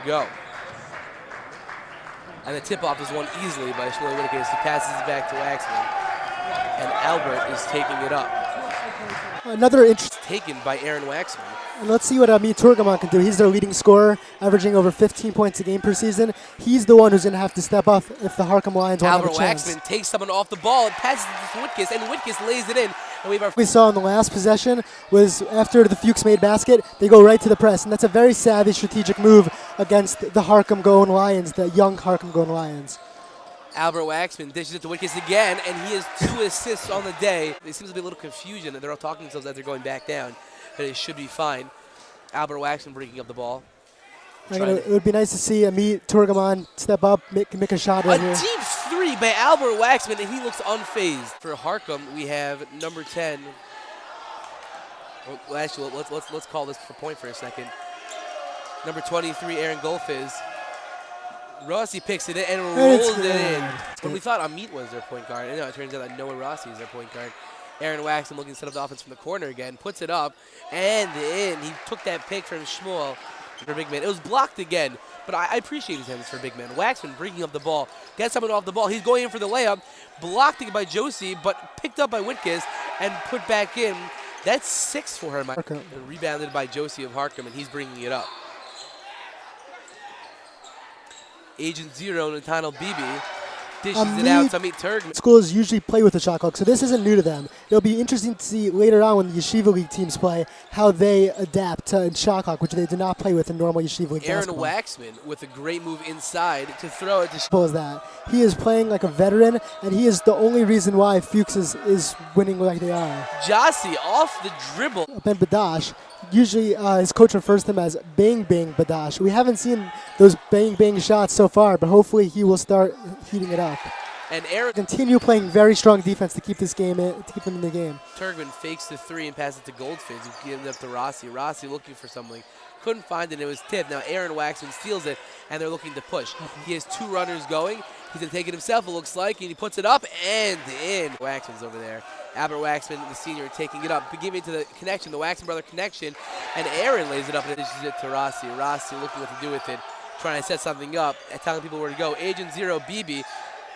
go. And the tip-off is won easily by Shmuel Wittges. He passes it back to Waxman. And Albert is taking it up. Another interest Taken by Aaron Waxman. And let's see what Amit Turgaman can do. He's their leading scorer, averaging over 15 points a game per season. He's the one who's going to have to step up if the Harkham Lions want to have a chance. Albert Waxman takes someone off the ball and passes it to Wittges, and Wittges lays it in. And we saw in the last possession was after the Fuchs made basket, they go right to the press, and that's a very savvy strategic move against the Harkham Goan Lions, the young Harkham Goan Lions. Albert Waxman dishes it to Wittges again, and he has 2 assists on the day. There seems to be a little confusion, and they're all talking to themselves as they're going back down, but it should be fine. Albert Waxman breaking up the ball. It would be nice to see Amit Turgaman step up, make a shot right here. A deep 3 by Albert Waxman, and he looks unfazed. For Harkham, we have number 10. Well, actually, let's call this for point for a second. Number 23, Aaron Golfiz. Rossi picks it in and rolls it in. When we thought Amit was their point guard, it turns out that Noah Rossi is their point guard. Aaron Waxman looking to set up the offense from the corner again, puts it up and in. He took that pick from Shmuel for big man. It was blocked again, but I appreciate his hands for big man. Waxman bringing up the ball, gets someone off the ball. He's going in for the layup, blocked by Josie, but picked up by Wittges and put back in. That's 6 for him. Okay. And rebounded by Josie of Harkham, and he's bringing it up. Agent Zero, Nathaniel Beebe, dishes it out to Amit Turgaman. Schools usually play with the shot clock, so this isn't new to them. It'll be interesting to see later on when the Yeshiva League teams play how they adapt to shot clock, which they do not play with in normal Yeshiva League basketball. Aaron Waxman with a great move inside to throw it to Simple as that. He is playing like a veteran, and he is the only reason why Fuchs is winning like they are. Josie off the dribble. Ben Badash, usually his coach refers to him as Bang Bang Badash. We haven't seen those bang bang shots so far, but hopefully he will start heating it up. And Aaron continue playing very strong defense to keep this game to keep them in the game. Turgaman fakes the 3 and passes it to Goldfish, who gives it up to Rossi. Rossi looking for something. Couldn't find it, and it was tipped. Now Aaron Waxman steals it, and they're looking to push. He has 2 runners going. He's going to take it himself, it looks like, and he puts it up and in. Waxman's over there. Albert Waxman, the senior, taking it up, giving it to the connection, the Waxman brother connection, and Aaron lays it up and dishes it to Rossi. Rossi looking what to do with it, trying to set something up, telling people where to go. Agent Zero, BB,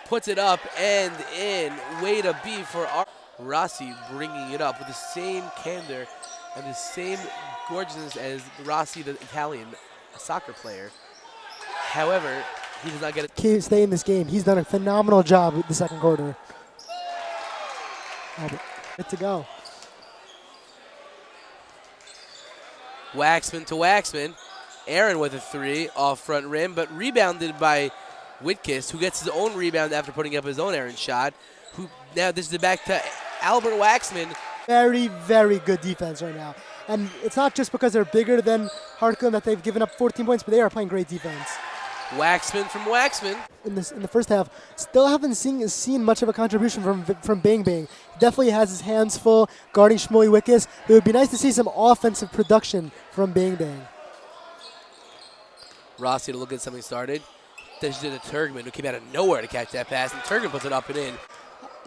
puts it up and in. Way to be for Rossi, bringing it up with the same candor and the same gorgeousness as Rossi, the Italian soccer player. However, he does not get it. Can't stay in this game. He's done a phenomenal job with the second quarter. Good to go. Waxman to Waxman. Aaron with a 3 off front rim, but rebounded by Wittges, who gets his own rebound after putting up his own Aaron shot. Now this is back to Albert Waxman. Very, very good defense right now. And it's not just because they're bigger than Harkham that they've given up 14 points, but they are playing great defense. Waxman from Waxman. In the first half, still haven't seen much of a contribution from Bang Bang. Definitely has his hands full guarding Shmuel Wittges. It would be nice to see some offensive production from Bang Bang. Rossi to look at something started. This is to Turgaman, who came out of nowhere to catch that pass, and Turgaman puts it up and in.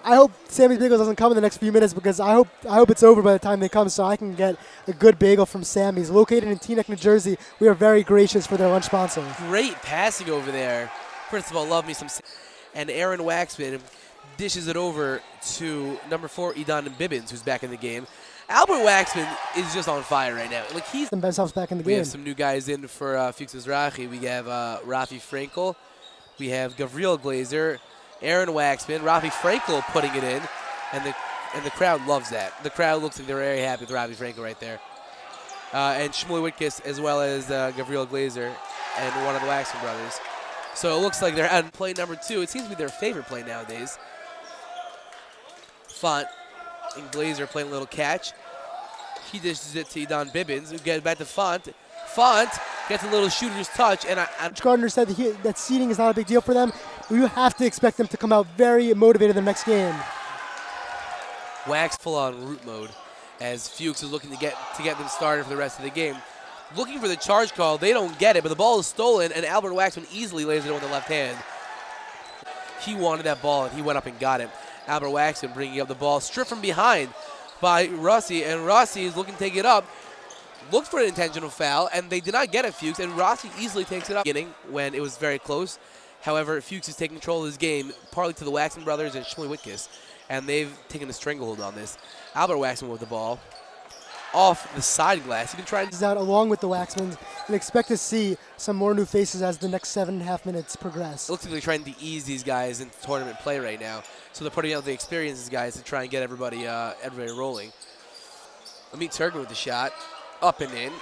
I hope Sammy's Bagel doesn't come in the next few minutes because I hope it's over by the time they come so I can get a good bagel from Sammy's. Located in Teaneck, New Jersey, we are very gracious for their lunch sponsor. Great passing over there. First of all, love me some. And Aaron Waxman dishes it over to number 4, Idan Bibbins, who's back in the game. Albert Waxman is just on fire right now. Like he's himself back in the game. We have some new guys in for Fuchs Mizrachi. We have Rafi Frankel. We have Gavril Glazer. Aaron Waxman, Rafi Frankel putting it in, and the crowd loves that. The crowd looks like they're very happy with Rafi Frankel right there. And Shmuel Wittges, as well as Gavril Glazer and one of the Waxman brothers. So it looks like they're on play number 2. It seems to be their favorite play nowadays. Font and Glazer playing a little catch. He dishes it to Idan Bibbins, who gets back to Font. Font gets a little shooter's touch, and Coach Gardner said that seeding is not a big deal for them. You have to expect them to come out very motivated in the next game. Wax full on route mode as Fuchs is looking to get them started for the rest of the game. Looking for the charge call, they don't get it, but the ball is stolen, and Albert Waxman easily lays it in with the left hand. He wanted that ball, and he went up and got it. Albert Waxman bringing up the ball, stripped from behind by Rossi, and Rossi is looking to take it up. looked for an intentional foul, and they did not get it, Fuchs, and Rossi easily takes it up. Beginning when it was very close. However, Fuchs is taking control of this game, partly to the Waxman brothers and Shmuley Wittges, and they've taken a stranglehold on this. Albert Waxman with the ball off the side glass. You can try Out along with the Waxmans, and expect to see some more new faces as the next 7.5 minutes progress. It looks like they're trying to ease these guys into tournament play right now, so they're putting out the experienced guys to try and get everybody rolling. Amit Turgan with the shot, up and in,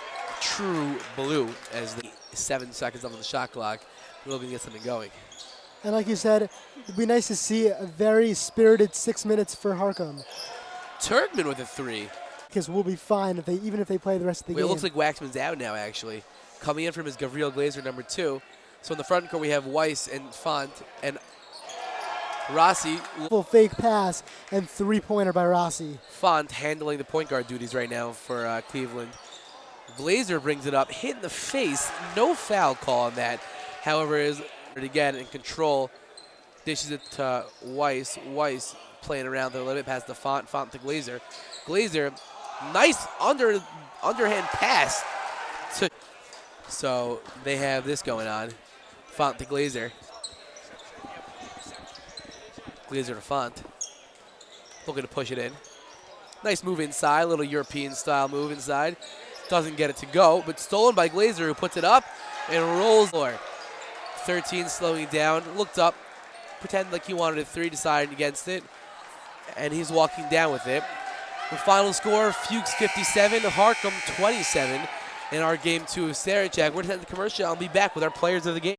true blue as the 7 seconds left on the shot clock. We're looking to get something going. And like you said, it'd be nice to see a very spirited 6 minutes for Harkham. Turkman with a 3. Because we'll be fine even if they play the rest of the game. It looks like Waxman's out now, actually. Coming in from his Gabriel Glazer, number 2. So in the front court, we have Weiss and Font and Rossi. Full fake pass and three-pointer by Rossi. Font handling the point guard duties right now for Cleveland. Glazer brings it up, hit in the face. No foul call on that. However, is again in control. Dishes it to Weiss. Weiss playing around there a little bit past the Font. Font to Glazer. Glazer, nice underhand pass. So they have this going on. Font to Glazer. Glazer to Font. Looking to push it in. Nice move inside, a little European style move inside. Doesn't get it to go, but stolen by Glazer, who puts it up and rolls forward. 13 slowing down, looked up, pretended like he wanted a 3, decided against it, and he's walking down with it. The final score, Fuchs 57, Harkham 27 in our game 2 of Sarachek. We're going to head to commercial and be back with our players of the game.